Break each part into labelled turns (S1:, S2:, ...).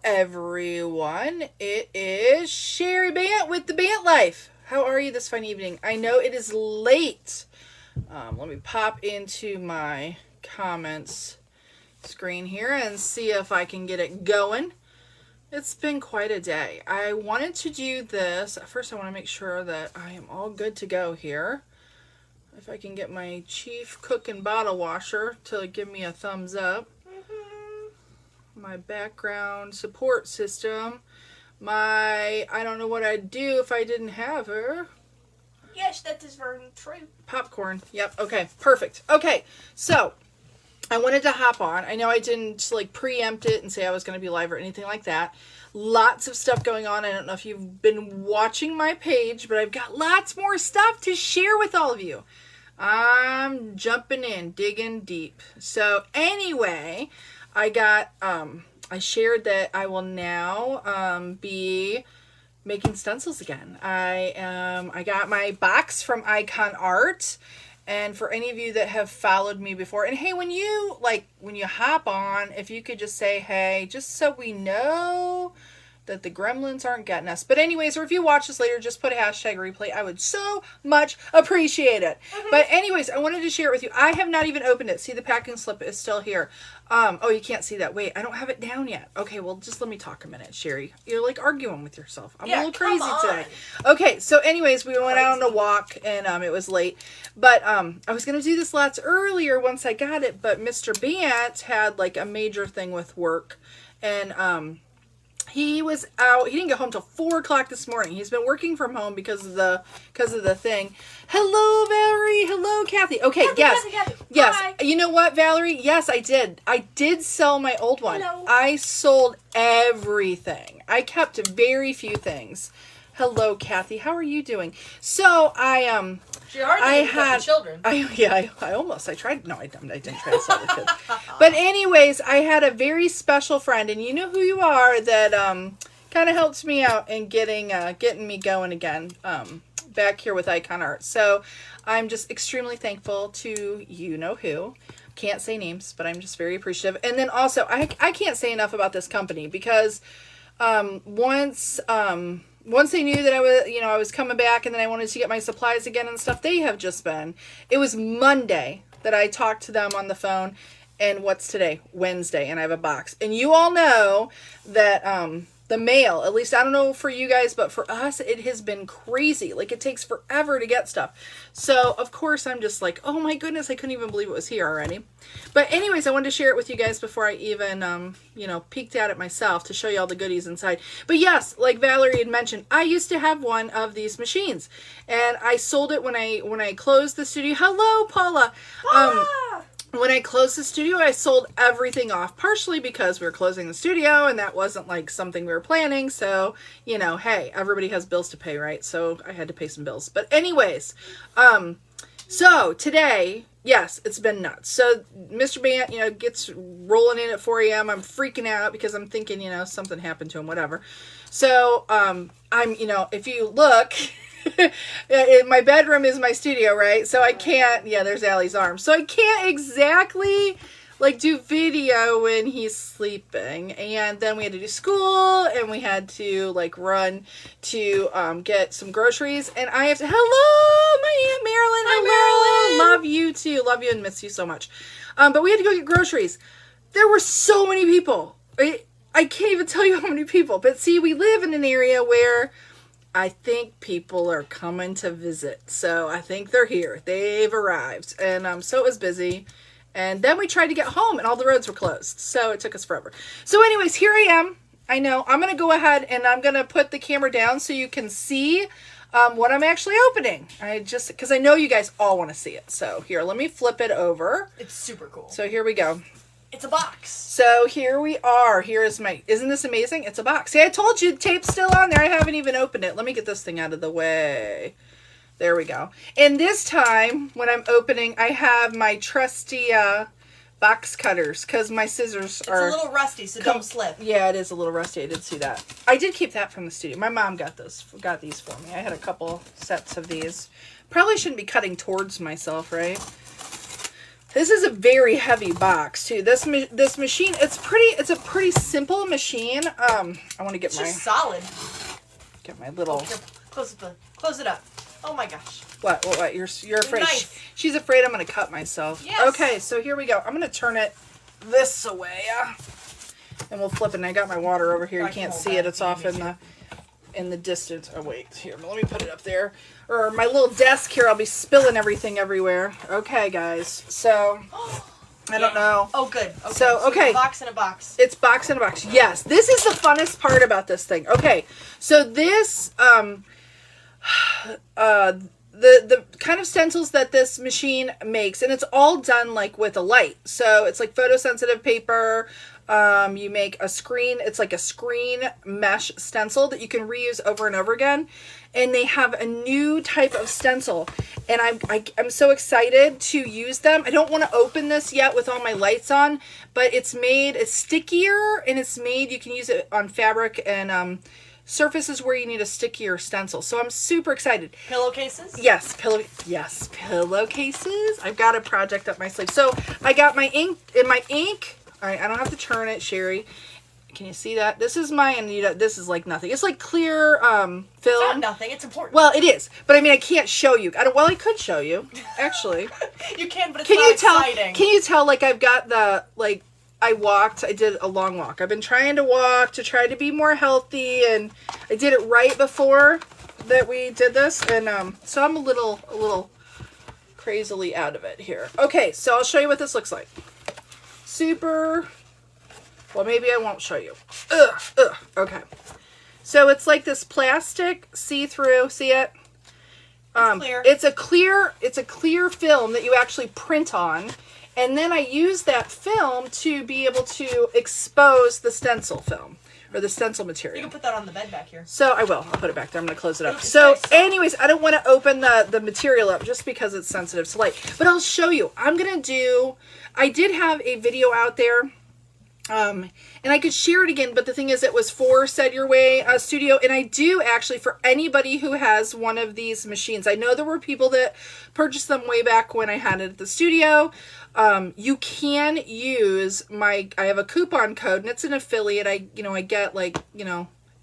S1: everyone. It is Cheri Bandt with the Bandt Life. How are you this fine evening? I know it is late. Let me pop into my comments screen here and see if I can get it going. It's been quite a day. I wanted to do this. First, I want to make sure that I am all good to go here. If I can get my chief cook and bottle washer to give me a thumbs up. My background support system. I don't know what I'd do if I didn't have her.
S2: Yes, that is very true.
S1: Popcorn. Yep. Okay. Perfect. Okay. So, I wanted to hop on. I know I didn't preempt it and say I was going to be live or anything like that. Lots of stuff going on. I don't know if you've been watching my page, but I've got lots more stuff to share with all of you. I'm jumping in, digging deep. So anyway, I shared that I will now be making stencils again. I got my box from IKONART, and for any of you that have followed me before, and hey, when you hop on, if you could just say hey, just so we know that the gremlins aren't getting us. But anyways, or if you watch this later, just put a hashtag replay. I would so much appreciate it. But anyways, I wanted to share it with you. I have not even opened it. See, the packing slip is still here. Oh, you can't see that. Wait, I don't have it down yet. Okay, well, just let me talk a minute, Cheri. You're arguing with yourself. I'm a little crazy today. Okay, so anyways, we went out on a walk, and it was late. But I was going to do this lots earlier once I got it, but Mr. Bandt had a major thing with work, and he was out. He didn't get home till 4 o'clock this morning. He's been working from home because of the thing. Hello, Valerie. Hello, Kathy. Okay,
S2: Kathy.
S1: Yes.
S2: Hi.
S1: You know what, Valerie? Yes, I did. I did sell my old one.
S2: Hello.
S1: I sold everything. I kept very few things. Hello, Kathy. How are you doing? So
S2: She hardly had the children.
S1: I tried. No, I didn't try to sell the kids. But anyways, I had a very special friend, and you know who you are, that kind of helped me out in getting me going again back here with IKONART. So I'm just extremely thankful to you know who. Can't say names, but I'm just very appreciative. And then also, I can't say enough about this company because once they knew that I was coming back and then I wanted to get my supplies again and stuff, they have just been. It was Monday that I talked to them on the phone, and what's today? Wednesday, and I have a box. And you all know that the mail, at least I don't know for you guys, but for us, it has been crazy. It takes forever to get stuff. So, of course, I'm just oh my goodness, I couldn't even believe it was here already. But anyways, I wanted to share it with you guys before I even, peeked at it myself to show you all the goodies inside. But yes, like Valerie had mentioned, I used to have one of these machines, and I sold it when I closed the studio. Hello, Paula. When I closed the studio, I sold everything off, partially because we were closing the studio and that wasn't something we were planning. So, hey, everybody has bills to pay, right? So I had to pay some bills. But anyways, so today, yes, it's been nuts. So Mr. Bandt, gets rolling in at 4 a.m. I'm freaking out because I'm thinking, something happened to him, whatever. So, if you look, my bedroom is my studio, right? So I can't, there's Allie's arm. So I can't exactly do video when he's sleeping. And then we had to do school, and we had to run to get some groceries. And I have to, hello, my Aunt Marilyn.
S2: Hi,
S1: Marilyn. Love you too. Love you and miss you so much. But we had to go get groceries. There were so many people. I can't even tell you how many people. But see, we live in an area where I think people are coming to visit. So I think they're here. They've arrived. And so it was busy. And then we tried to get home and all the roads were closed. So it took us forever. So anyways, here I am. I know. I'm going to go ahead and I'm going to put the camera down so you can see what I'm actually opening. Because I know you guys all want to see it. So here, let me flip it over.
S2: It's super cool.
S1: So here we go.
S2: It's a box.
S1: So here we are. Here's isn't this amazing? It's a box. See, I told you the tape's still on there. I haven't even opened it. Let me get this thing out of the way. There we go. And this time, when I'm opening, I have my trusty box cutters because my scissors are...
S2: It's a little rusty, so don't slip.
S1: Yeah, it is a little rusty. I did see that. I did keep that from the studio. My mom got these for me. I had a couple sets of these. Probably shouldn't be cutting towards myself, right? This is a very heavy box too. This machine, it's a pretty simple machine. I want to get
S2: It's just solid.
S1: Get my little.
S2: Here, close it up. Oh my gosh.
S1: What? You're afraid?
S2: Knife.
S1: She's afraid I'm gonna cut myself.
S2: Yes.
S1: Okay, so here we go. I'm gonna turn it this way, and we'll flip it. And I got my water over here. You can't see it. It's off in the distance. Oh wait, here. Let me put it up there. Or my little desk here. I'll be spilling everything everywhere. Okay, guys. So I don't know.
S2: Oh, good. Okay.
S1: So okay.
S2: It's a box in a box.
S1: It's box in a box. Yes, this is the funnest part about this thing. Okay, so this the kind of stencils that this machine makes, and it's all done like with a light. So it's like photosensitive paper. You make a screen. It's like a screen mesh stencil that you can reuse over and over again. And they have a new type of stencil, and I'm so excited to use them. I don't want to open this yet with all my lights on, but it's stickier, and it's made, you can use it on fabric and surfaces where you need a stickier stencil. So I'm super excited.
S2: Pillowcases?
S1: Yes, pillowcases. I've got a project up my sleeve. So I got my ink. All right, I don't have to turn it, Cheri. Can you see that? This is mine. This is like nothing. It's like clear film.
S2: It's not nothing. It's important.
S1: Well, it is, but I mean, I can't show you. I could show you, actually.
S2: You can, but it's not exciting.
S1: Can you tell? Like, I've got I did a long walk. I've been trying to walk to try to be more healthy, and I did it right before that we did this, and so I'm a little crazily out of it here. Okay, so I'll show you what this looks like. Super. Well, maybe I won't show you. Okay. So it's like this plastic see-through. See it?
S2: Clear.
S1: It's a clear film that you actually print on, and then I use that film to be able to expose the stencil film or the stencil material.
S2: You can put that on the bed back here.
S1: So I will. I'll put it back there. I'm going to close it up. So anyways, I don't want to open the material up just because it's sensitive to light, but I'll show you. I did have a video out there. And I could share it again, but the thing is, it was for Said Your Way Studio, and I do actually, for anybody who has one of these machines, I know there were people that purchased them way back when I had it at the studio. You can use I have a coupon code, and it's an affiliate. I get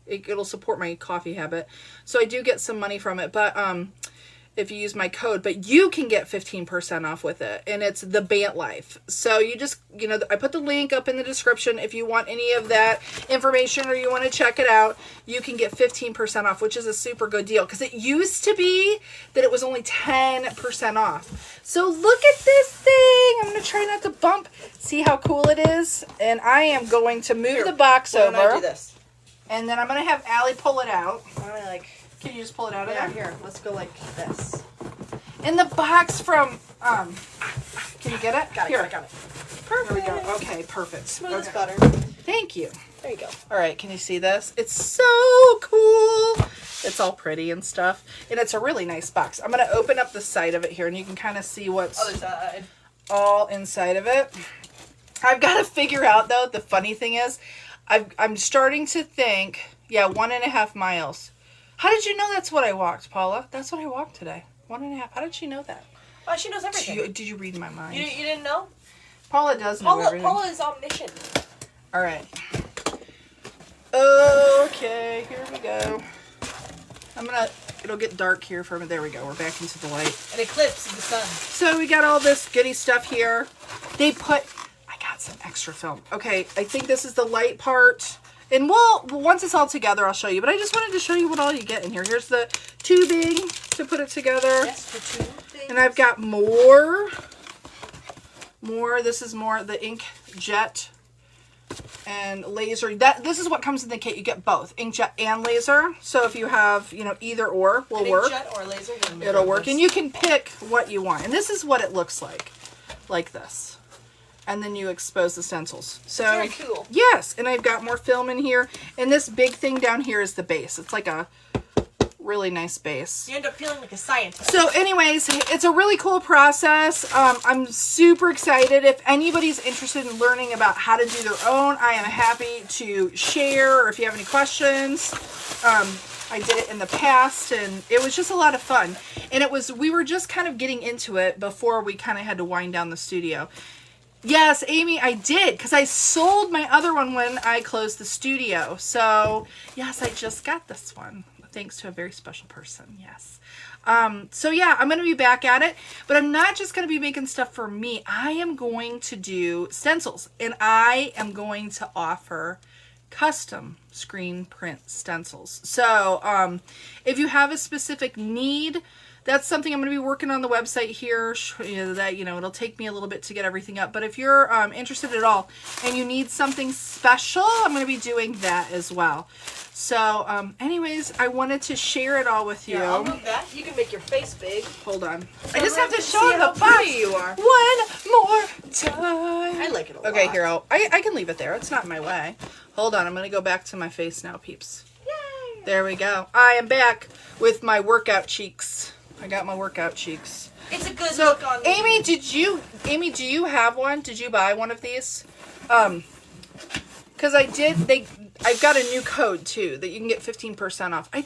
S1: it'll support my coffee habit, so I do get some money from it, but if you use my code, but you can get 15% off with it, and it's the Bandt Life. So you just, I put the link up in the description. If you want any of that information or you want to check it out, you can get 15% off, which is a super good deal, because it used to be that it was only 10% off. So look at this thing. I'm going to try not to bump. See how cool it is? And I am going to move the box over.
S2: Why don't I do this?
S1: And then I'm going to have Allie pull it out.
S2: Can
S1: you just pull it out of
S2: there?
S1: there?
S2: Here, let's go like this.
S1: In the box from, can you get it?
S2: Got it,
S1: Here.
S2: got it.
S1: Perfect. There we go. Okay, perfect.
S2: Smooth as
S1: Okay.
S2: butter.
S1: Thank you.
S2: There you go.
S1: All right, can you see this? It's so cool. It's all pretty and stuff. And it's a really nice box. I'm going to open up the side of it here, and you can kind of see what's
S2: Other side.
S1: all inside of it. I've got to figure out, though, the funny thing is, I'm starting to think, 1.5 miles. How did you know that's what I walked, Paula? That's what I walked today. 1.5. How did she know that?
S2: Well, she knows everything.
S1: Did you read my mind?
S2: You didn't know?
S1: Paula does know everything.
S2: Paula is omniscient.
S1: All right. Okay, here we go. It'll get dark here for a minute. There we go. We're back into the light.
S2: An eclipse of the sun.
S1: So we got all this goody stuff here. I got some extra film. Okay, I think this is the light part. And once it's all together, I'll show you. But I just wanted to show you what all you get in here. Here's the tubing to put it together.
S2: Yes, the tubing.
S1: And I've got more. This is more the ink jet and laser. This is what comes in the kit. You get both inkjet and laser. So if you have, either or will work.
S2: Inkjet or laser.
S1: It'll work, and you can pick what you want. And this is what it looks like this. And then you expose the stencils. So
S2: very cool.
S1: Yes, and I've got more film in here. And this big thing down here is the base. It's like a really nice base.
S2: You end up feeling like a scientist.
S1: So anyways, it's a really cool process. I'm super excited. If anybody's interested in learning about how to do their own, I am happy to share. Or if you have any questions, I did it in the past and it was just a lot of fun. And we were just kind of getting into it before we kind of had to wind down the studio. Yes, Amy, I did, because I sold my other one when I closed the studio. So, yes, I just got this one, thanks to a very special person, yes. So, yeah, I'm going to be back at it, but I'm not just going to be making stuff for me. I am going to do stencils, and I am going to offer custom screen print stencils. So, if you have a specific need, that's something I'm going to be working on the website here. That, it'll take me a little bit to get everything up. But if you're interested at all and you need something special, I'm going to be doing that as well. So, anyways, I wanted to share it all with you.
S2: Yeah, I'll move that. You can make your face big.
S1: Hold on.
S2: So
S1: I just have to
S2: see
S1: show
S2: how
S1: the box
S2: pretty you are.
S1: one more time.
S2: I like it a lot.
S1: Okay, here, I can leave it there. It's not in my way. Hold on. I'm going to go back to my face now, peeps.
S2: Yay!
S1: There we go. I am back with my workout cheeks. I got my workout cheeks.
S2: It's a good
S1: So,
S2: look on
S1: Amy, do you have one? Did you buy one of these? Because I've got a new code too that you can get 15% off. I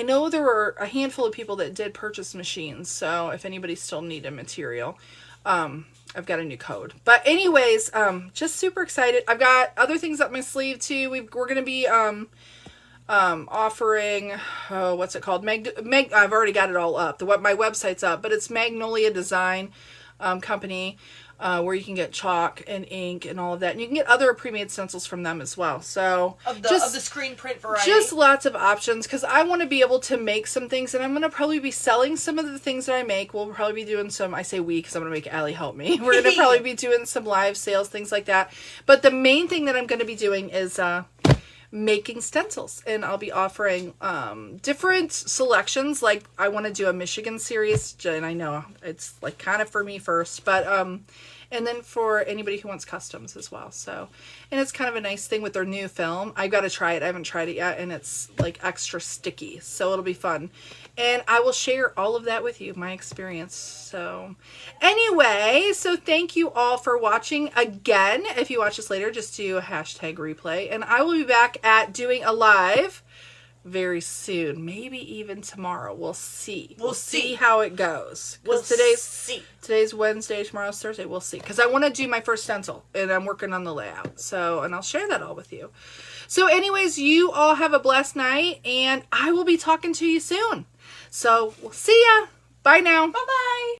S1: know there were a handful of people that did purchase machines. So if anybody still needed material, I've got a new code. But anyways, just super excited. I've got other things up my sleeve too. We're going to be, offering, what's it called? I've already got it all up. My website's up, but it's Magnolia Design Company, where you can get chalk and ink and all of that. And you can get other pre-made stencils from them as well. So
S2: of the screen print variety.
S1: Just lots of options, because I want to be able to make some things, and I'm going to probably be selling some of the things that I make. We'll probably be doing some, I say we, because I'm going to make Allie help me. We're going to probably be doing some live sales, things like that. But the main thing that I'm going to be doing is making stencils, and I'll be offering different selections. Like I want to do a Michigan series, and I know it's like kind of for me first, but and then for anybody who wants customs as well. So, and it's kind of a nice thing with their new film. I've got to try it. I haven't tried it yet, and it's like extra sticky, so it'll be fun. And I will share all of that with you, my experience. So anyway, so thank you all for watching. Again, if you watch this later, just do a #replay. And I will be back at doing a live very soon. Maybe even tomorrow. We'll see. We'll see how it goes. Because today's Wednesday, tomorrow's Thursday. We'll see. Because I want to do my first stencil, and I'm working on the layout. So, and I'll share that all with you. So anyways, you all have a blessed night, and I will be talking to you soon. So we'll see ya. Bye now.
S2: Bye-bye.